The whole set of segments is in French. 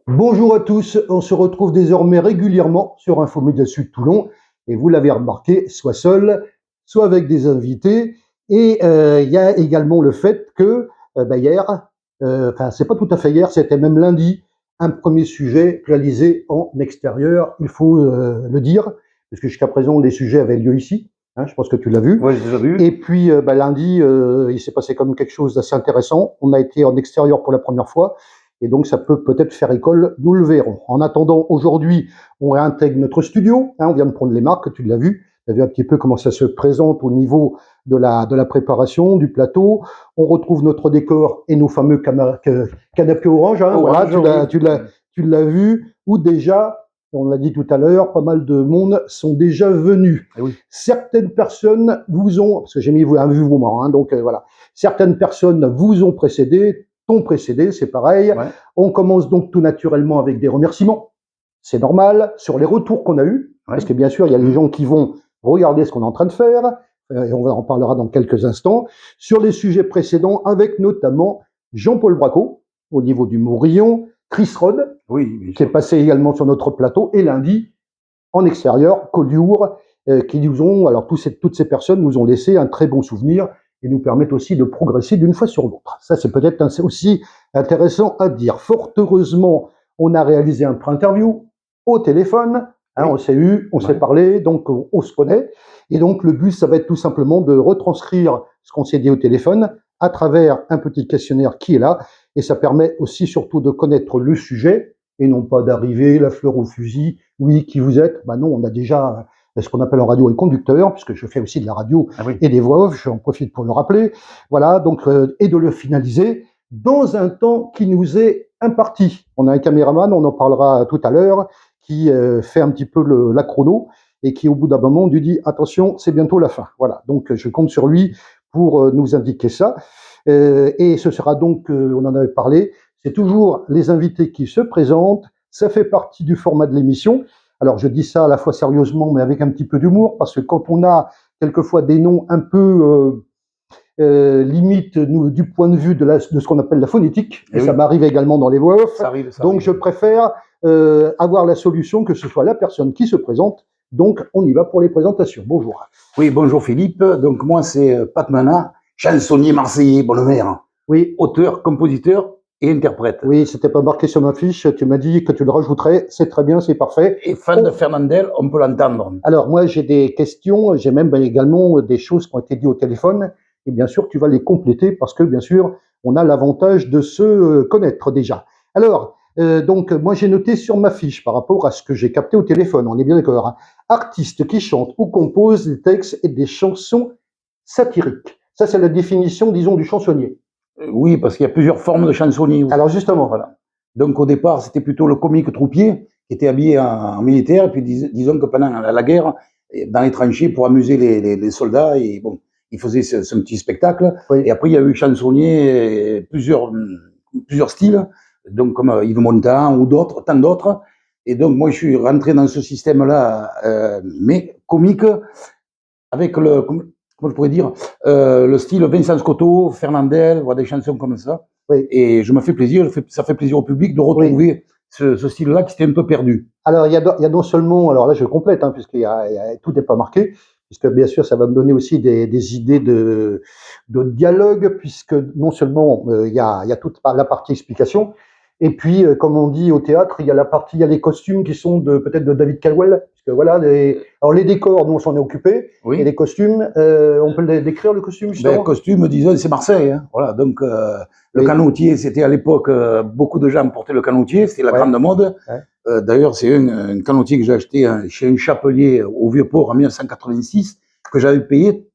Bonjour à tous, on se retrouve désormais régulièrement sur Infomédia Sud Toulon et vous l'avez remarqué, soit seul, soit avec des invités. Et il y a également le fait que hier, enfin c'est pas tout à fait hier, c'était même lundi, un premier sujet réalisé en extérieur, il faut le dire, parce que jusqu'à présent les sujets avaient lieu ici, hein, je pense que tu l'as vu. Ouais, j'ai déjà vu. Et puis lundi, il s'est passé comme quelque chose d'assez intéressant, on a été en extérieur pour la première fois. Et donc, ça peut peut-être faire école, nous le verrons. En attendant, aujourd'hui, on réintègre notre studio. Hein, on vient de prendre les marques, tu l'as vu. Tu as vu un petit peu comment ça se présente au niveau de la préparation, du plateau. On retrouve notre décor et nos fameux canapés orange. Hein, voilà, tu l'as vu. Où déjà, on l'a dit tout à l'heure, pas mal de monde sont déjà venus. Oui. Certaines personnes vous ont, parce que j'ai mis un mouvement, hein, donc voilà. Certaines personnes vous ont précédé, t'ont précédé, c'est pareil. Ouais. On commence donc tout naturellement avec des remerciements. C'est normal, sur les retours qu'on a eus, parce que bien sûr, il y a les gens qui vont regarder ce qu'on est en train de faire, et on en parlera dans quelques instants, sur les sujets précédents, avec notamment Jean-Paul Braco, au niveau du Mourillon, Chris Rod, oui, qui est passé également sur notre plateau, et lundi, en extérieur, Collioure, qui nous ont, alors toutes ces personnes nous ont laissé un très bon souvenir, et nous permettent aussi de progresser d'une fois sur l'autre. Ça, c'est peut-être aussi intéressant à dire. Fort heureusement, on a réalisé un pré-interview au téléphone, hein, oui. On s'est eu, on s'est parlé, donc on se connaît. Et donc le but, ça va être tout simplement de retranscrire ce qu'on s'est dit au téléphone à travers un petit questionnaire qui est là. Et ça permet aussi surtout de connaître le sujet et non pas d'arriver la fleur au fusil. Oui, qui vous êtes? Ben non, on a déjà ce qu'on appelle en radio un conducteur, puisque je fais aussi de la radio et des voix off, j'en profite pour le rappeler. Voilà, donc, et de le finaliser dans un temps qui nous est imparti. On a un caméraman, on en parlera tout à l'heure, qui fait un petit peu la chrono et qui, au bout d'un moment, lui dit attention, c'est bientôt la fin. Voilà, donc je compte sur lui pour nous indiquer ça. Et ce sera donc, on en avait parlé, c'est toujours les invités qui se présentent. Ça fait partie du format de l'émission. Alors je dis ça à la fois sérieusement, mais avec un petit peu d'humour, parce que quand on a quelquefois des noms un peu limite nous, du point de vue de ce qu'on appelle la phonétique, et ça m'arrive également dans les voix off, donc je préfère avoir la solution que ce soit la personne qui se présente. Donc on y va pour les présentations. Bonjour. Oui, bonjour Philippe. Donc moi c'est Pat Mana, chansonnier marseillais, bonne mère. Oui. Auteur, compositeur et interprète. Oui, c'était pas marqué sur ma fiche, tu m'as dit que tu le rajouterais, c'est très bien, c'est parfait. Et fan de Fernandel, on peut l'entendre. Alors moi j'ai des questions, j'ai même également des choses qui ont été dites au téléphone, et bien sûr tu vas les compléter parce que bien sûr on a l'avantage de se connaître déjà. Alors, donc moi j'ai noté sur ma fiche par rapport à ce que j'ai capté au téléphone, on est bien d'accord, hein, artiste qui chante ou compose des textes et des chansons satiriques. Ça c'est la définition, disons, du chansonnier. Oui, parce qu'il y a plusieurs formes de chansonnier. Alors justement, voilà. Donc au départ, c'était plutôt le comique troupier qui était habillé en militaire, et puis disons que pendant la guerre, dans les tranchées, pour amuser les soldats, et bon, il faisait ce petit spectacle. Oui. Et après, il y a eu chansonnier, plusieurs styles, donc comme Yves Montand ou d'autres, tant d'autres. Et donc moi, je suis rentré dans ce système-là, mais comique, avec comment je pourrais dire, le style Vincent Scotto, Fernandel, voilà, des chansons comme ça. Oui. Et je me fais plaisir, ça fait plaisir au public de retrouver ce style-là qui s'était un peu perdu. Alors, il y a non seulement, alors là je complète, hein, puisqu'il tout n'est pas marqué, puisque bien sûr ça va me donner aussi des idées de dialogue, puisque non seulement il y a toute la partie explication, et puis comme on dit au théâtre, il y a les costumes qui sont peut-être de David Caldwell, parce que voilà, alors les décors, nous on s'en est occupé, oui. Et les costumes, on peut les décrire le costume justement. Le costume, disons, c'est Marseille, hein, voilà, donc le canotier, c'était à l'époque, beaucoup de gens portaient le canotier, c'était la grande mode. Ouais. D'ailleurs, c'est un canotier que j'ai acheté chez un chapelier au Vieux-Port en 1986, que j'avais payé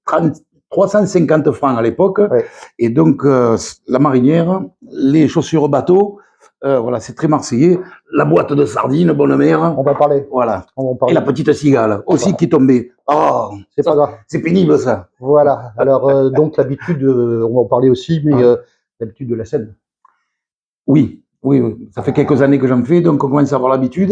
350 francs à l'époque. Ouais. Et donc, la marinière, les chaussures bateau, voilà, c'est très marseillais. La boîte de sardines, bonne mère. On va parler. Voilà. On va parler. Et la petite cigale, aussi qui tombait. Oh, c'est pas grave. C'est pénible, ça. Voilà. Alors, donc, l'habitude, on va en parler aussi, mais l'habitude de la scène. Oui. Ça fait quelques années que j'en fais, donc on commence à avoir l'habitude.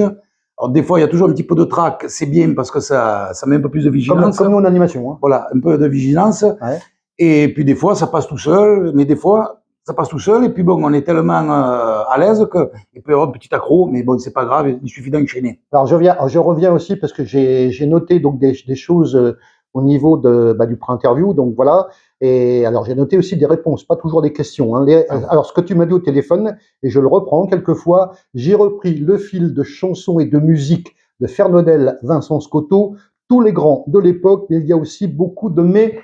Alors, des fois, il y a toujours un petit peu de trac. C'est bien parce que ça met un peu plus de vigilance. Comme nous en animation. Hein. Voilà, un peu de vigilance. Ouais. Et puis, des fois, ça passe tout seul, mais des fois, ça passe tout seul. Et puis bon, on est tellement à l'aise qu'il peut y avoir un petit accro, mais bon, c'est pas grave, il suffit d'enchaîner. Alors je reviens aussi parce que j'ai noté donc des choses au niveau du pré-interview, donc voilà. Et alors j'ai noté aussi des réponses, pas toujours des questions. Hein. Alors ce que tu m'as dit au téléphone, et je le reprends quelquefois, j'ai repris le fil de chansons et de musique de Fernodel, Vincent Scotto, tous les grands de l'époque, mais il y a aussi beaucoup de mes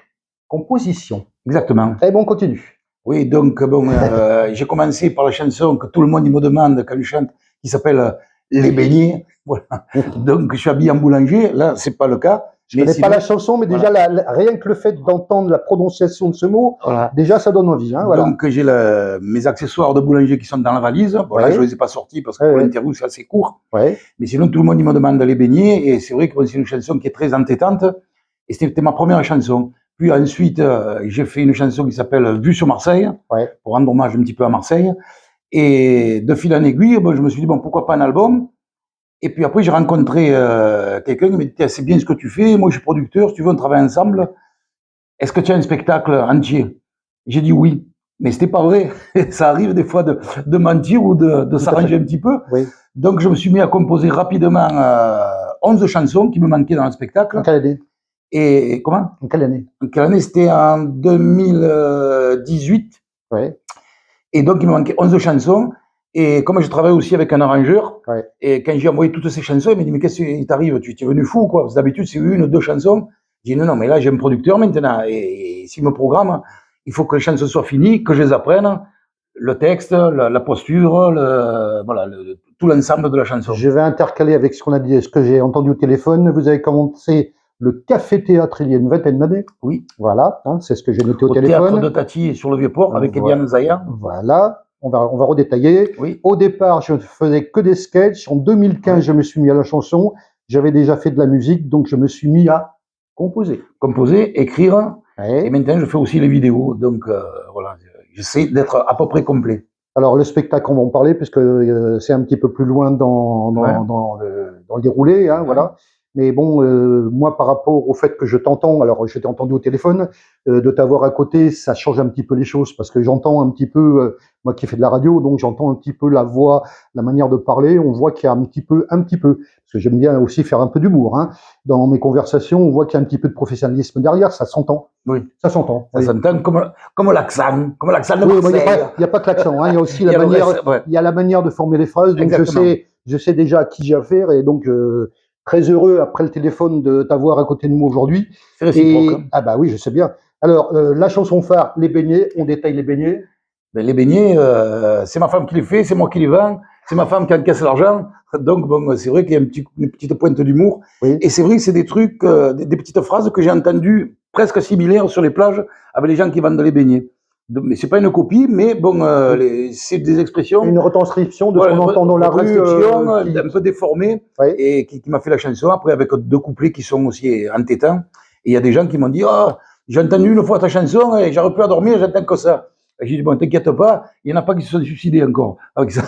compositions. Exactement. Et bon, on continue. Oui, donc bon, j'ai commencé par la chanson que tout le monde il me demande quand je chante, qui s'appelle Les beignets. Voilà. Donc je suis habillé en boulanger. Là, c'est pas le cas. Je connais pas la chanson, mais déjà rien que le fait d'entendre la prononciation de ce mot, déjà ça donne envie. Hein, voilà. Donc j'ai mes accessoires de boulanger qui sont dans la valise. Bon, là, je les ai pas sortis parce que pour l'interview c'est assez court. Mais sinon tout le monde il me demande les beignets et c'est vrai que c'est une chanson qui est très entêtante et c'était ma première chanson. Puis ensuite j'ai fait une chanson qui s'appelle Vue sur Marseille pour rendre hommage un petit peu à Marseille. Et de fil en aiguille, bon, je me suis dit bon pourquoi pas un album. Et puis après, j'ai rencontré quelqu'un qui m'a dit, c'est bien ce que tu fais, moi je suis producteur, si tu veux, on travaille ensemble. Est-ce que tu as un spectacle entier? J'ai dit oui, mais c'était pas vrai. Ça arrive des fois de mentir ou de s'arranger un petit peu. Oui. Donc je me suis mis à composer rapidement 11 chansons qui me manquaient dans le spectacle. En quelle année? Et comment? En quelle année? En quelle année? C'était en 2018. Ouais. Et donc il me manquait 11 chansons. Et comme je travaille aussi avec un arrangeur, et quand j'ai envoyé toutes ces chansons, il m'a dit, mais qu'est-ce qui t'arrive? Tu es venu fou, quoi. Parce que d'habitude, c'est une ou deux chansons. J'ai dit, non, mais là, j'ai un producteur maintenant. Et s'il me programme, il faut que les chansons soient finies, que je les apprenne. Le texte, la posture, voilà, tout l'ensemble de la chanson. Je vais intercaler avec ce qu'on a dit, ce que j'ai entendu au téléphone. Vous avez commencé le café-théâtre il y a une vingtaine d'années. Oui. Voilà, hein, c'est ce que j'ai noté au téléphone. Au théâtre de Tati sur le Vieux-Port avec Eliane Zaya. Voilà. On va redétailler. Oui. Au départ, je ne faisais que des sketchs. En 2015, je me suis mis à la chanson. J'avais déjà fait de la musique, donc je me suis mis à composer. Composer, écrire. Et maintenant, je fais aussi les vidéos. Donc, voilà, j'essaie d'être à peu près complet. Alors, le spectacle, on va en parler, puisque c'est un petit peu plus loin dans le déroulé. Hein, voilà. Mais bon, moi, par rapport au fait que je t'entends, alors je t'ai entendu au téléphone, de t'avoir à côté, ça change un petit peu les choses, parce que j'entends un petit peu, moi qui fais de la radio, donc j'entends un petit peu la voix, la manière de parler, on voit qu'il y a un petit peu, parce que j'aime bien aussi faire un peu d'humour, hein. Dans mes conversations, on voit qu'il y a un petit peu de professionnalisme derrière, ça s'entend. Oui. Ça s'entend. Ça s'entend comme l'accent de Marseille. Il n'y a pas que l'accent, hein, il y a aussi la manière, il y a la manière de former les phrases, donc je sais déjà à qui j'ai affaire, et donc, très heureux après le téléphone de t'avoir à côté de moi aujourd'hui. C'est réciproque. Ah bah oui, je sais bien. Alors, la chanson phare, les beignets, on détaille les beignets. Ben, les beignets, c'est ma femme qui les fait, c'est moi qui les vends, c'est ma femme qui encaisse l'argent. Donc bon, c'est vrai qu'il y a une petite pointe d'humour. Oui. Et c'est vrai que c'est des trucs, des petites phrases que j'ai entendues presque similaires sur les plages avec les gens qui vendent les beignets. Mais c'est pas une copie, mais bon, c'est des expressions. Une retranscription de ce qu'on entend dans la rue. Un peu déformée, et qui m'a fait la chanson, après avec deux couplets qui sont aussi entêtants. Et il y a des gens qui m'ont dit, oh, j'ai entendu une fois ta chanson et j'arrive plus à dormir, j'entends que ça. Et j'ai dit, bon, t'inquiète pas, il n'y en a pas qui se sont suicidés encore avec ça.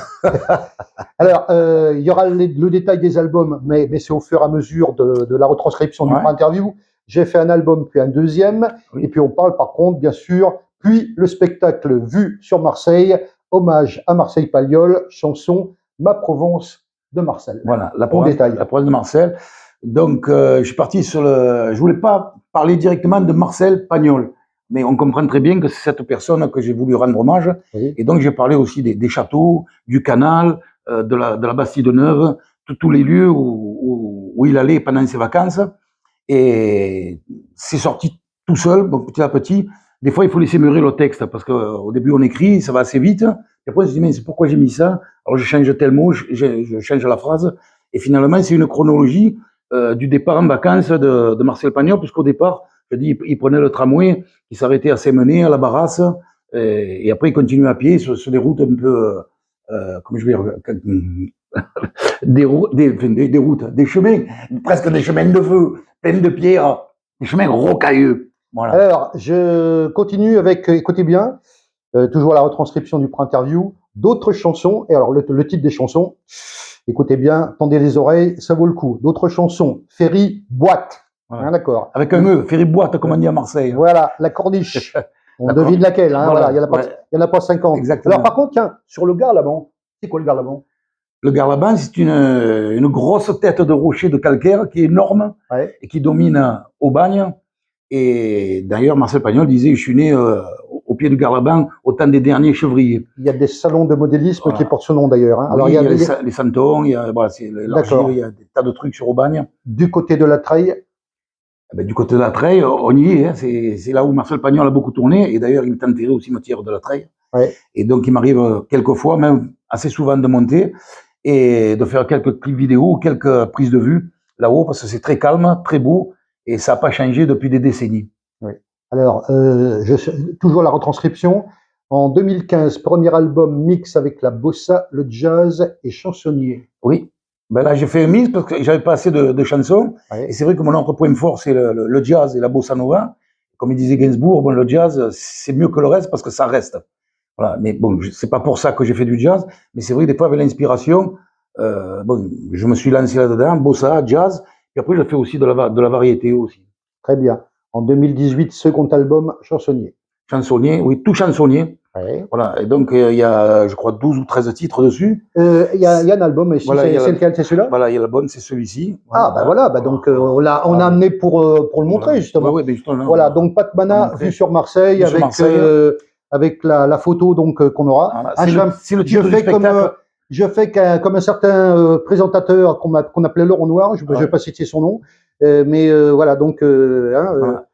Alors, il y aura le détail des albums, mais c'est au fur et à mesure de la retranscription du interview. J'ai fait un album, puis un deuxième, et puis on parle par contre, bien sûr, puis le spectacle Vue sur Marseille, hommage à Marseille Palliol, chanson Ma Provence de Marcel. Voilà, la Provence de Marcel. Donc, je suis parti sur je voulais pas parler directement de Marcel Pagnol, mais on comprend très bien que c'est cette personne que j'ai voulu rendre hommage. Oui. Et donc, j'ai parlé aussi des châteaux, du canal, de la Bastide Neuve, tous les lieux où il allait pendant ses vacances. Et c'est sorti tout seul, donc petit à petit. Des fois, il faut laisser mûrir le texte, parce qu'au début, on écrit, ça va assez vite. Et après, on se dit, mais c'est pourquoi j'ai mis ça? Alors, je change tel mot, je change la phrase. Et finalement, c'est une chronologie du départ en vacances de Marcel Pagnol, puisqu'au départ, je dis, il prenait le tramway, il s'arrêtait à Sémené, à la Barrasse, et après, il continuait à pied sur des routes un peu, comment je vais dire, des routes, des chemins, presque des chemins de feu, pleins de pierres, des chemins rocailleux. Voilà. Alors, je continue avec, écoutez bien, toujours la retranscription du pré-interview, d'autres chansons, et alors le titre des chansons, écoutez bien, tendez les oreilles, ça vaut le coup. D'autres chansons, Ferry Boîte, voilà. Hein, d'accord. Avec un E, Ferry Boîte, comme on dit à Marseille. Voilà, la corniche. On devine laquelle, hein, voilà, il ouais, y en a pas 50. exactement. Alors par contre, tiens, sur le Garlaban, c'est quoi le Garlaban? Le Garlaban, c'est une grosse tête de rocher de calcaire qui est énorme Ouais. et qui domine Aubagne. Et d'ailleurs, Marcel Pagnol disait, je suis né au pied du Garlaban au temps des derniers chevriers. Il y a des salons de modélisme Voilà. qui portent ce nom d'ailleurs. Hein. Oui, Alors, il y a les santons, il y a voilà, l'argile, il y a des tas de trucs sur Aubagne. Du côté de la Treille. Eh ben, du côté de la Treille, on y est. Hein, c'est là où Marcel Pagnol a beaucoup tourné. Et d'ailleurs, il est enterré au cimetière de la Treille. Ouais. Et donc, il m'arrive quelquefois, même assez souvent, de monter et de faire quelques clips vidéo ou quelques prises de vue là-haut, parce que c'est très calme, très beau, et ça n'a pas changé depuis des décennies. Oui. Alors, toujours la retranscription. En 2015, premier album mix avec la bossa, le jazz et chansonnier. Oui. Ben là, j'ai fait un mix parce que j'avais pas assez de chansons. Ouais. Et c'est vrai que mon autre point fort, c'est le jazz et la bossa nova. Comme il disait Gainsbourg, bon, le jazz, c'est mieux que le reste parce que ça reste. Voilà. Mais bon, c'est pas pour ça que j'ai fait du jazz. Mais c'est vrai que des fois, avec l'inspiration, bon, je me suis lancé là-dedans, bossa, jazz. Et après, je fais aussi de la variété aussi. Très bien. En 2018, second album, chansonnier. Chansonnier, oui, tout chansonnier. Ouais. Voilà. Et donc, il y a, je crois, 12 ou 13 titres dessus. Il y a un album ici, Voilà, c'est lequel, c'est celui-là? Voilà, il y a l'album, c'est celui-ci. Ah, ben voilà, bah donc on l'a amené pour le montrer, justement. Ouais, ben justement. Voilà, donc Pat Mana, vue sur Marseille, Vue sur Marseille. avec la photo donc qu'on aura. Voilà, Ah, c'est le titre du spectacle. Je fais comme un certain présentateur qu'on appelait Laurent Noir, je vais pas citer son nom, mais voilà, donc voilà.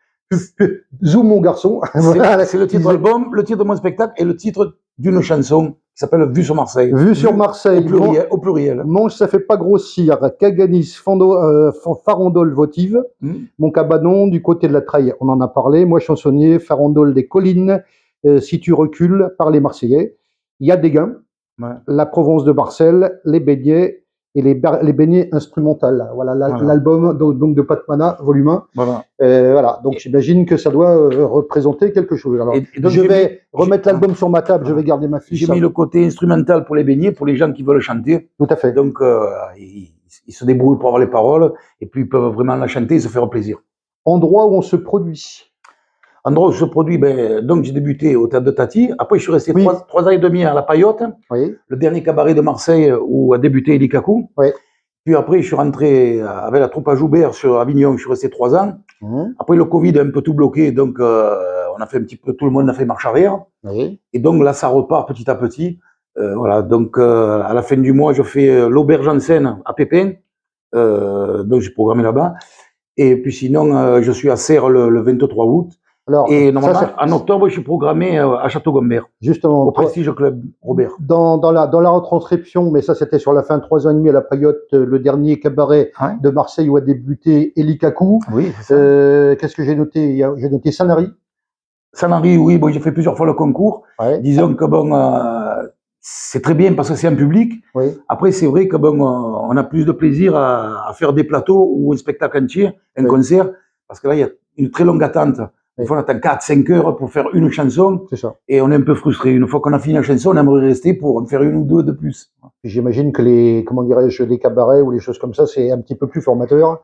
Zoom mon garçon. C'est le titre de l'album, le titre de mon spectacle et le titre d'une chanson qui s'appelle Vue sur Marseille. Vue sur Marseille. Au pluriel. Mange, ça fait pas grossir. Caganis, farandole votive. Mon cabanon du côté de la Treille, on en a parlé. Moi, chansonnier, farandole des collines. Si tu recules, par les Marseillais. Il y a des gains. Ouais. La Provence de Marcel, les beignets et les beignets instrumentales. Voilà l'album donc de Pat Mana, volume 1. Voilà. Voilà. Donc j'imagine que ça doit représenter quelque chose. Alors, donc, je vais remettre l'album sur ma table, je vais garder ma fiche. J'ai mis le côté instrumental pour les beignets, pour les gens qui veulent chanter. Tout à fait. Donc ils se débrouillent pour avoir les paroles et puis ils peuvent vraiment la chanter et se faire plaisir. Endroit où on se produit. Endroit où se produit, ben, donc j'ai débuté au Théâtre de Tati. Après, je suis resté 3 ans et demi à La Paillote, le dernier cabaret de Marseille où a débuté Eli Kakou. Puis après, je suis rentré avec la troupe à Joubert sur Avignon, je suis resté 3 ans. Après, le Covid a un peu tout bloqué, donc on a fait un petit peu, tout le monde a fait marche arrière. Et donc là, ça repart petit à petit. Voilà, donc à la fin du mois, je fais l'Auberge en Seine à Pépin, donc j'ai programmé là-bas. Et puis sinon, je suis à Serres le 23 août. Alors, et normalement, en octobre, je suis programmé à Château-Gombert. Justement. Au Prestige Club Robert. Dans la retranscription, mais ça c'était sur la fin de 3 ans et demi à La Paillote, le dernier cabaret de Marseille où a débuté Eli Kakou. Oui, c'est ça. Qu'est-ce que j'ai noté? J'ai noté Sanary. Sanary, oui, bon, j'ai fait plusieurs fois le concours. Disons que bon, c'est très bien parce que c'est un public. Après, c'est vrai que bon, on a plus de plaisir à faire des plateaux ou un spectacle entier, un concert, parce que là, il y a une très longue attente. Des fois, on attend 4-5 heures pour faire une chanson. C'est ça. Et on est un peu frustré. Une fois qu'on a fini la chanson, on aimerait rester pour en faire une ou deux de plus. J'imagine que les cabarets ou les choses comme ça, c'est un petit peu plus formateur.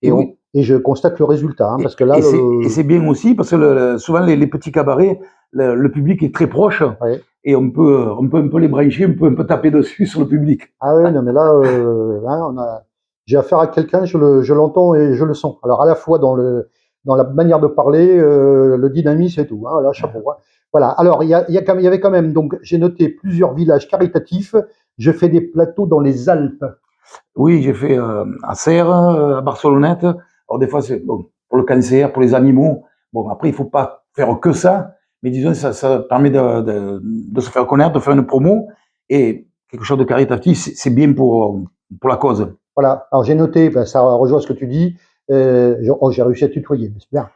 Et je constate le résultat, parce que là. Et c'est bien aussi, parce que souvent, les petits cabarets, le public est très proche. Et on peut un peu les brancher, on peut un peu taper dessus sur le public. Ah oui, non, mais là, j'ai affaire à quelqu'un, je l'entends et je le sens. Alors, à la fois dans la manière de parler, le dynamisme et tout. Là, chapeau. Voilà. Alors, il y avait quand même, donc, j'ai noté plusieurs villages caritatifs. Je fais des plateaux dans les Alpes. Oui, j'ai fait à Serres, à Barcelonnette. Alors, des fois, c'est bon, pour le cancer, pour les animaux. Bon, après, il faut pas faire que ça. Mais disons, ça permet de se faire connaître, de faire une promo. Et quelque chose de caritatif, c'est bien pour la cause. Voilà. Alors, j'ai noté, ça rejoint ce que tu dis. J'ai réussi à tutoyer, mais c'est bien.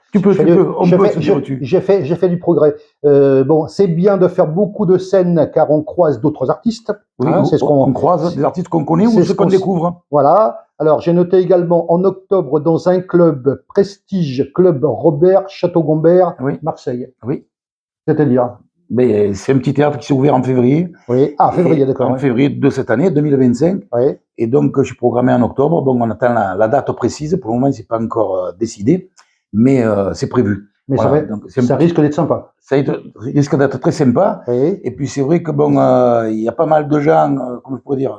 J'ai fait du progrès. Bon, c'est bien de faire beaucoup de scènes car on croise d'autres artistes. Oui, c'est ce qu'on croise, des artistes qu'on connaît ou ceux qu'on découvre. Voilà. Alors, j'ai noté également en octobre dans un club Prestige Club Robert Château-Gombert, Marseille. Oui. C'est-à-dire? Mais c'est un petit théâtre qui s'est ouvert en février. Oui. Ah, février, d'accord. En février de cette année, 2025. Oui. Et donc, je suis programmé en octobre. Bon, on attend la date précise. Pour le moment, c'est pas encore décidé, mais c'est prévu. Mais Voilà, donc ça risque d'être sympa. ça risque d'être très sympa. Oui. Et puis c'est vrai que bon, il y a pas mal de gens, comment je pourrais dire,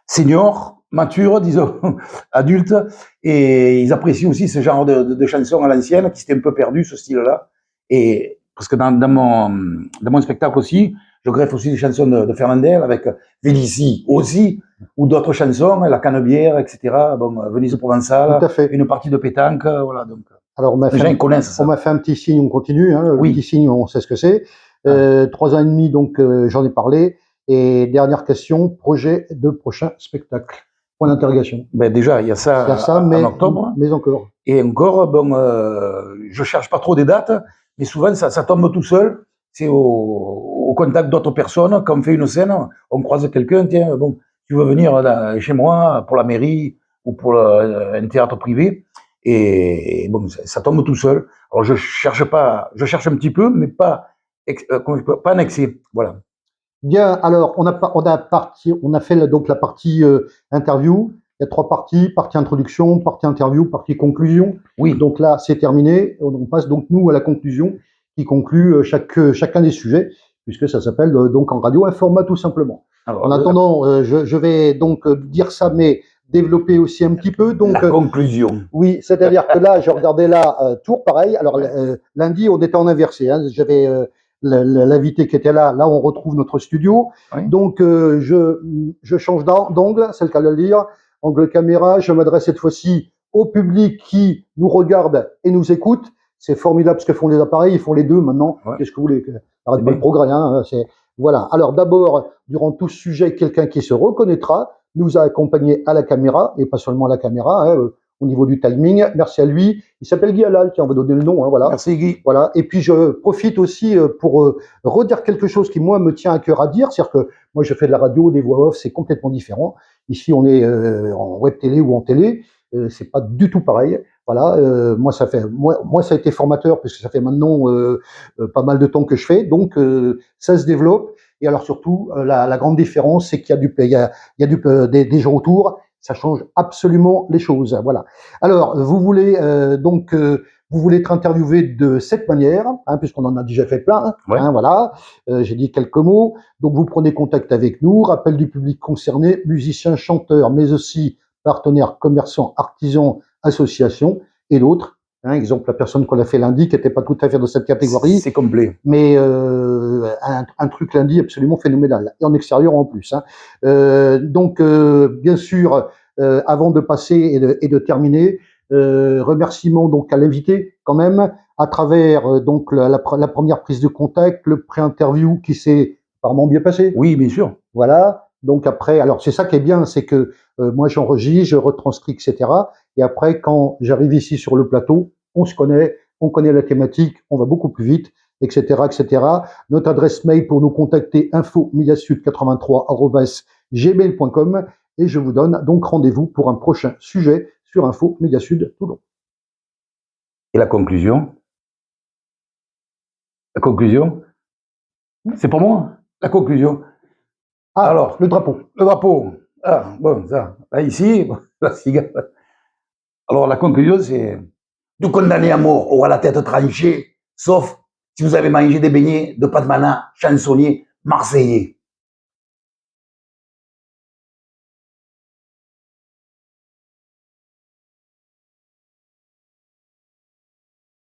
seniors, matures, disons, adultes, et ils apprécient aussi ce genre de chansons à l'ancienne, qui s'était un peu perdu, ce style-là. Et parce que dans mon spectacle aussi, je greffe aussi des chansons de Fernandel, avec Vélizy aussi, ou d'autres chansons, La Canebière, etc. Bon, Venise provençale, Tout à fait. une partie de pétanque, voilà. Donc, Alors, les gens connaissent ça. on m'a fait un petit signe, on continue. Hein, Oui. Le petit signe, on sait ce que c'est. 3 ans et demi, donc j'en ai parlé. Et dernière question, projet de prochain spectacle. Point d'interrogation. Ben déjà, il y a ça, Il y a ça, en octobre. mais encore. Et encore, bon, je cherche pas trop des dates, mais souvent ça tombe tout seul. C'est au contact d'autres personnes. Quand on fait une scène, on croise quelqu'un, tiens, bon, tu veux venir chez moi pour la mairie ou pour un théâtre privé. Et bon, ça tombe tout seul. Alors je cherche un petit peu, mais pas en excès. Voilà. Bien, alors on a fait donc la partie interview. Il y a 3 parties, partie introduction, partie interview, partie conclusion. Oui. Donc là, c'est terminé. On passe donc nous à la conclusion qui conclut chacun des sujets, puisque ça s'appelle donc en radio un format tout simplement. Alors, En attendant, je vais donc dire ça, mais développer aussi un petit peu. Donc, la conclusion. Oui, c'est-à-dire que là, je regardais là, tour pareil. Alors lundi, on était en inversé. Hein. J'avais l'invité qui était là. Là, on retrouve notre studio. Oui. Donc, je change d'angle, c'est le cas de le dire. Angle caméra, je m'adresse cette fois-ci au public qui nous regarde et nous écoute. C'est formidable ce que font les appareils. Ils font les deux maintenant. Ouais. Qu'est-ce que vous voulez? Arrête pas le progrès. Hein. Voilà. Alors d'abord, durant tout ce sujet, quelqu'un qui se reconnaîtra nous a accompagnés à la caméra, et pas seulement à la caméra, hein, au niveau du timing. Merci à lui. Il s'appelle Guy Halal, tiens, on va donner le nom. Hein, voilà. Merci Guy. Voilà. Et puis je profite aussi pour redire quelque chose qui, moi, me tient à cœur à dire. C'est-à-dire que moi, je fais de la radio, des voix off, c'est complètement différent. Ici, on est en web télé ou en télé. C'est pas du tout pareil. Voilà, moi ça a été formateur puisque ça fait maintenant pas mal de temps que je fais, donc ça se développe. Et alors surtout, la grande différence, c'est qu'il y a des gens autour. Ça change absolument les choses. Voilà. Alors, vous voulez vous voulez être interviewé de cette manière, hein, puisqu'on en a déjà fait plein. Ouais. Hein, voilà. J'ai dit quelques mots. Donc, vous prenez contact avec nous. Rappel du public concerné, musiciens, chanteurs, mais aussi partenaires, commerçants, artisans, associations et d'autres. Hein, exemple, la personne qu'on a fait lundi, qui n'était pas tout à fait dans cette catégorie. C'est complet. Mais un truc lundi absolument phénoménal. Et en extérieur en plus. Hein. Donc, bien sûr, avant de passer et de terminer, remerciements donc à l'invité quand même, à travers donc la première prise de contact, le pré-interview qui s'est apparemment bien passé. Oui, bien sûr. Voilà. Donc après, alors c'est ça qui est bien, c'est que moi j'enregistre, je retranscris, etc. Et après, quand j'arrive ici sur le plateau, on se connaît, on connaît la thématique, on va beaucoup plus vite, etc., etc. Notre adresse mail pour nous contacter info-mediasud83@gmail.com et je vous donne donc rendez-vous pour un prochain sujet sur Info Média Sud Toulon. Et la conclusion? La conclusion? C'est pour moi, la conclusion. Ah, alors, le drapeau. Le drapeau. Ah, bon, ça. Là, ici, la cigale. Alors, la conclusion, c'est tout condamné à mort aura la tête tranchée, sauf si vous avez mangé des beignets de pâte mana chansonnier marseillais.